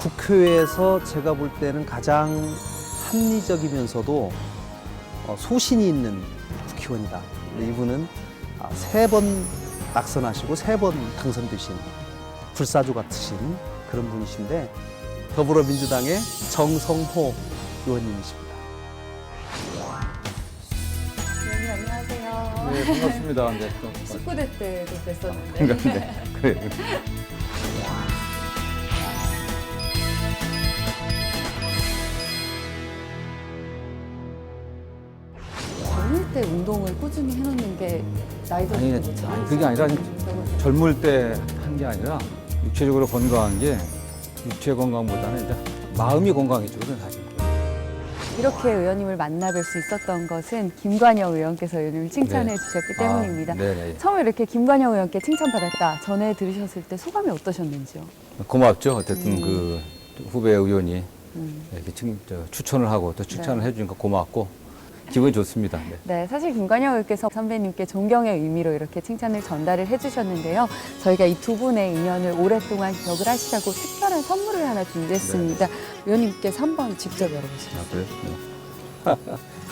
국회에서 제가 볼 때는 가장 합리적이면서도 소신이 있는 국회의원이다. 이분은 3번 낙선하시고 3번 당선되신 불사조 같으신 그런 분이신데 더불어민주당의 정성호 의원님이십니다. 네, 안녕하세요. 네, 반갑습니다. 네, 또 19대 때도 뵀었는데. 네, 그래. 젊을 때 운동을 꾸준히 해놓는 게 나이도 아니, 들고 아니, 그게 아니라 젊을 때 한 게 아니라 육체적으로 건강한 게 육체 건강보다는 이제 마음이 건강해지거든 사실. 이렇게 의원님을 만나뵐 수 있었던 것은 김관영 의원께서 의원님을 칭찬해 네. 주셨기 때문입니다. 네네. 처음에 이렇게 김관영 의원께 칭찬받았다 전해 들으셨을 때 소감이 어떠셨는지요? 고맙죠. 어쨌든 그 후배 의원이 음. 이렇게 추천을 하고 또 칭찬을 네. 해주니까 고맙고 기분이 좋습니다. 네. 네, 사실 김관영 의원께서 선배님께 존경의 의미로 이렇게 칭찬을 전달을 해주셨는데요. 저희가 이 두 분의 인연을 오랫동안 기억을 하시라고 특별한 선물을 하나 준비했습니다. 의원님께서 한번 직접 열어보세요. 아,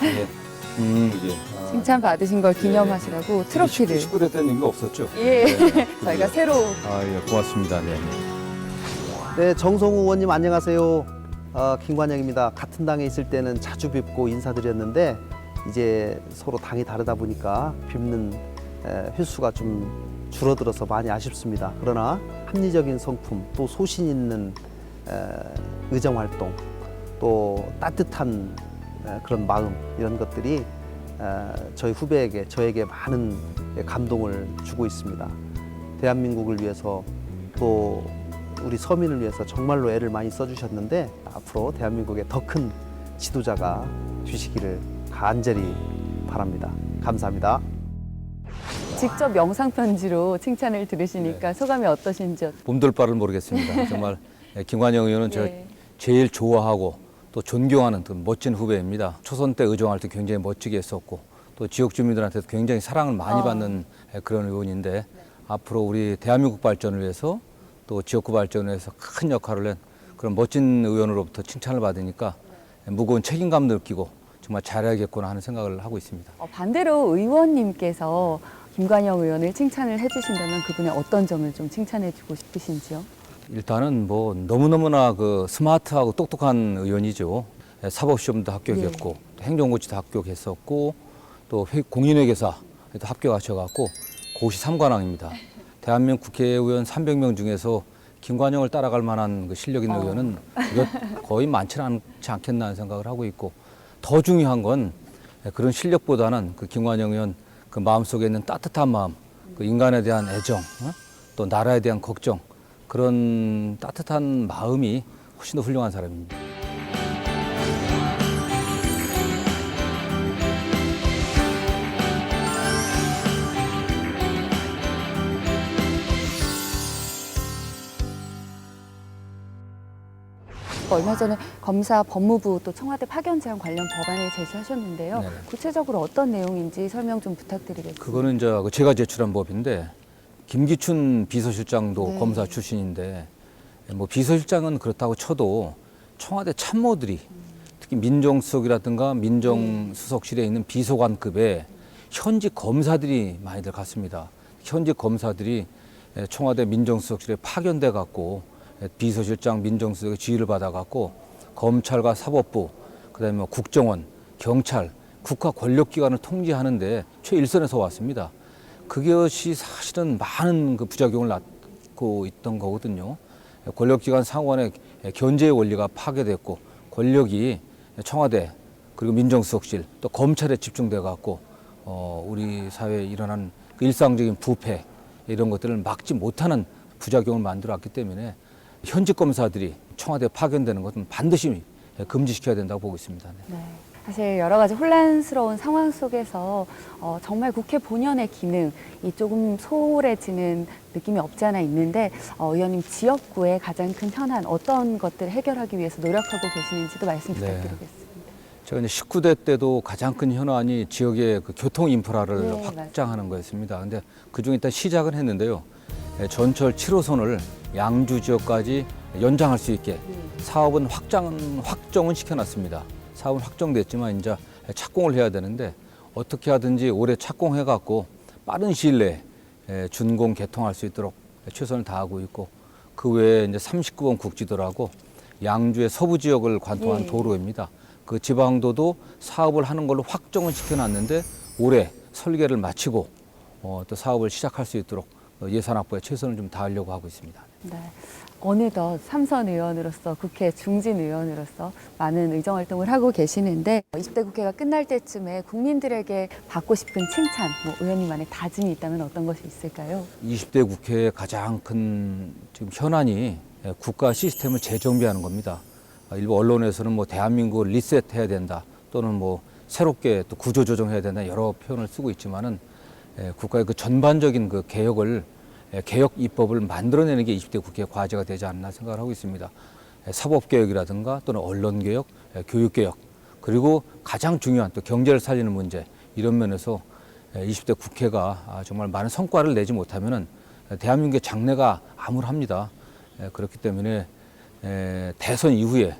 그래요? 네. 이게. 칭찬 받으신 걸 기념하시라고 트로피를. 19대 때는 의미 없었죠? 예, 네. 저희가 새로. 아, 예, 고맙습니다. 네. 네, 정성호 의원님 안녕하세요. 김관영입니다. 같은 당에 있을 때는 자주 뵙고 인사드렸는데 이제 서로 당이 다르다 보니까 뵙는 횟수가 좀 줄어들어서 많이 아쉽습니다. 그러나 합리적인 성품, 또 소신 있는 의정 활동, 또 따뜻한 그런 마음 이런 것들이 저희 후배에게 저에게 많은 감동을 주고 있습니다. 대한민국을 위해서 또 우리 서민을 위해서 정말로 애를 많이 써주셨는데 앞으로 대한민국의 더 큰 지도자가 되시기를 간절히 바랍니다. 감사합니다. 직접 영상 편지로 칭찬을 들으시니까 소감이 어떠신지요? 봄돌 바를 모르겠습니다. 정말 김관영 의원은 제가 예. 제일 좋아하고 또 존경하는 그 멋진 후배입니다. 초선 때 의정할 때 굉장히 멋지게 했었고 또 지역 주민들한테도 굉장히 사랑을 많이 받는 그런 의원인데 앞으로 우리 대한민국 발전을 위해서 또 지역구 발전을 위해서 큰 역할을 낸 그런 멋진 의원으로부터 칭찬을 받으니까 무거운 책임감 느끼고 정말 잘해야겠구나 하는 생각을 하고 있습니다. 반대로 의원님께서 김관영 의원을 칭찬을 해주신다면 그분의 어떤 점을 좀 칭찬해주고 싶으신지요? 일단은 뭐 너무너무나 그 스마트하고 똑똑한 의원이죠. 사법시험도 합격했고 행정고시도 합격했었고 또 공인회계사도 합격하셔갖고 고시 3관왕입니다. 대한민국 국회의원 300명 중에서 김관영을 따라갈 만한 그 실력 있는 의원은 거의 많지는 않지 않겠나 하는 생각을 하고 있고 더 중요한 건 그런 실력보다는 그 김관영 의원 그 마음속에 있는 따뜻한 마음, 그 인간에 대한 애정, 또 나라에 대한 걱정 그런 따뜻한 마음이 훨씬 더 훌륭한 사람입니다. 얼마 전에 검사, 법무부 또 청와대 파견 제한 관련 법안을 제시하셨는데요. 네네. 구체적으로 어떤 내용인지 설명 좀 부탁드리겠습니다. 그거는 이제 제가 제출한 법인데 김기춘 비서실장도 네. 검사 출신인데 뭐 비서실장은 그렇다고 쳐도 청와대 참모들이 특히 민정수석이라든가 민정수석실에 있는 비서관급의 현직 검사들이 많이들 갔습니다. 현직 검사들이 청와대 민정수석실에 파견돼 갖고 비서실장 민정수석의 지휘를 받아 갖고 검찰과 사법부 그다음에 뭐 국정원, 경찰, 국가 권력기관을 통제하는데 최일선에서 왔습니다. 그것이 사실은 많은 그 부작용을 낳고 있던 거거든요. 권력기관 상원의 견제의 원리가 파괴됐고 권력이 청와대 그리고 민정수석실 또 검찰에 집중돼 갖고 우리 사회에 일어난 그 일상적인 부패 이런 것들을 막지 못하는 부작용을 만들어왔기 때문에 현직 검사들이 청와대에 파견되는 것은 반드시 금지시켜야 된다고 보고 있습니다. 네. 네. 사실 여러 가지 혼란스러운 상황 속에서 정말 국회 본연의 기능이 조금 소홀해지는 느낌이 없지 않아 있는데 의원님 지역구의 가장 큰 현안 어떤 것들을 해결하기 위해서 노력하고 계시는지도 말씀 네. 부탁드리겠습니다. 제가 이제 19대 때도 가장 큰 현안이 지역의 그 교통 인프라를 네, 확장하는 거였습니다. 근데 그중에 일단 시작은 했는데요. 전철 7호선을 양주 지역까지 연장할 수 있게 사업은 확정은 시켜놨습니다. 사업은 확정됐지만 이제 착공을 해야 되는데 어떻게 하든지 올해 착공해갖고 빠른 시일 내에 준공 개통할 수 있도록 최선을 다하고 있고 그 외에 이제 39번 국지도라고 양주의 서부 지역을 관통한 예. 도로입니다. 그 지방도도 사업을 하는 걸로 확정은 시켜놨는데 올해 설계를 마치고 또 사업을 시작할 수 있도록 예산 확보에 최선을 좀 다하려고 하고 있습니다. 네. 어느덧 삼선 의원으로서 국회 중진 의원으로서 많은 의정 활동을 하고 계시는데 20대 국회가 끝날 때쯤에 국민들에게 받고 싶은 칭찬, 뭐 의원님만의 다짐이 있다면 어떤 것이 있을까요? 20대 국회의 가장 큰 지금 현안이 국가 시스템을 재정비하는 겁니다. 일부 언론에서는 뭐 대한민국을 리셋해야 된다 또는 뭐 새롭게 또 구조조정해야 된다 여러 표현을 쓰고 있지만은 국가의 그 전반적인 그 개혁 입법을 만들어내는 게 20대 국회의 과제가 되지 않나 생각을 하고 있습니다. 사법개혁이라든가 또는 언론개혁, 교육개혁 그리고 가장 중요한 또 경제를 살리는 문제 이런 면에서 20대 국회가 정말 많은 성과를 내지 못하면은 대한민국의 장래가 암울합니다. 그렇기 때문에 대선 이후에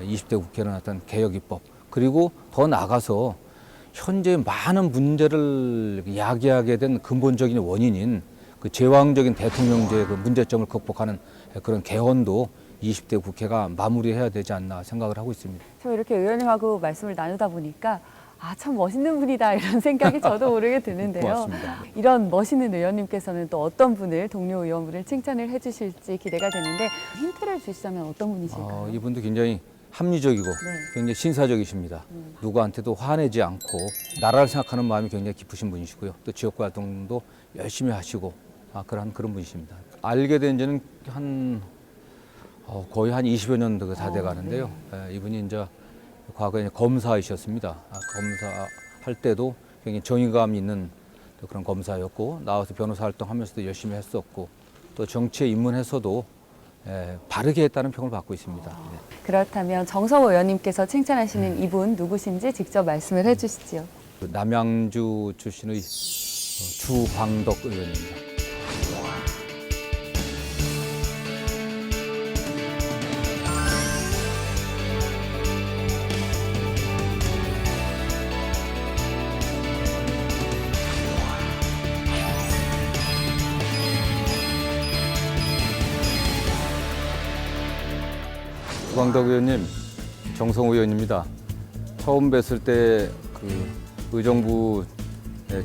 20대 국회는 어떤 개혁 입법 그리고 더 나아가서 현재 많은 문제를 야기하게 된 근본적인 원인인 그 제왕적인 대통령제의 그 문제점을 극복하는 그런 개헌도 20대 국회가 마무리해야 되지 않나 생각을 하고 있습니다. 저 이렇게 의원님하고 말씀을 나누다 보니까 참 멋있는 분이다 이런 생각이 저도 모르게 드는데요. 고맙습니다. 이런 멋있는 의원님께서는 또 어떤 분을 동료 의원분을 칭찬을 해주실지 기대가 되는데 힌트를 주시자면 어떤 분이실까요? 이분도 굉장히 합리적이고 굉장히 신사적이십니다. 누구한테도 화내지 않고 나라를 생각하는 마음이 굉장히 깊으신 분이시고요. 또 지역구 활동도 열심히 하시고 그런 분이십니다. 알게 된 지는 거의 한 20여 년도 다 돼 가는데요. 이분이 이제 과거에 검사이셨습니다. 검사할 때도 굉장히 정의감 있는 그런 검사였고 나와서 변호사 활동하면서도 열심히 했었고 또 정치에 입문해서도 바르게 했다는 평을 받고 있습니다. 네. 그렇다면 정성호 의원님께서 칭찬하시는 이분 누구신지 직접 말씀을 해주시지요. 남양주 출신의 주광덕 의원입니다. 주광덕 의원님, 정성호 의원입니다. 처음 뵀을 때 그 의정부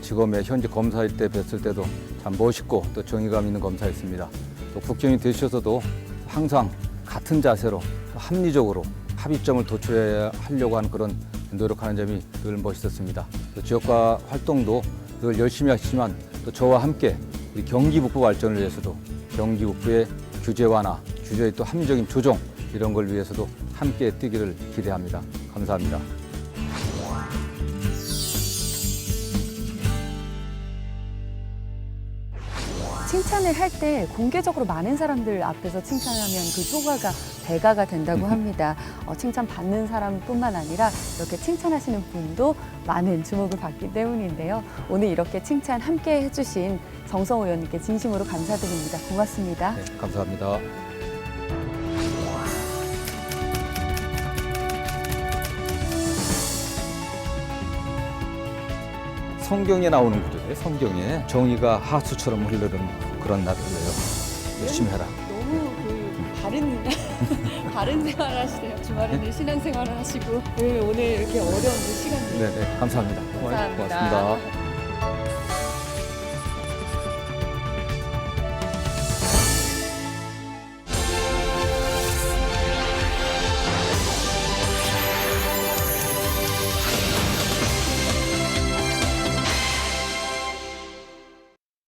지검의 현직 검사일 때 뵀을 때도 참 멋있고 또 정의감 있는 검사였습니다. 또 국정이 되셔서도 항상 같은 자세로 합리적으로 합의점을 도출하려고 하는 그런 노력하는 점이 늘 멋있었습니다. 또 지역화 활동도 늘 열심히 하시지만 또 저와 함께 우리 경기 북부 발전을 위해서도 경기 북부의 규제 완화, 규제의 또 합리적인 조정 이런 걸 위해서도 함께 뛰기를 기대합니다. 감사합니다. 칭찬을 할 때 공개적으로 많은 사람들 앞에서 칭찬하면 그 효과가 배가가 된다고 합니다. 칭찬 받는 사람뿐만 아니라 이렇게 칭찬하시는 분도 많은 주목을 받기 때문인데요. 오늘 이렇게 칭찬 함께 해주신 정성호 의원님께 진심으로 감사드립니다. 고맙습니다. 네, 감사합니다. 성경에 나오는 구절이에요. 성경에 정의가 하수처럼 흐르는 그런 나라예요. 열심히 해라. 너무 바른 생활을 하시네요. 주말에는 신앙생활을 하시고 오늘 이렇게 어려운 시간 네, 감사합니다. 감사합니다. 고맙습니다.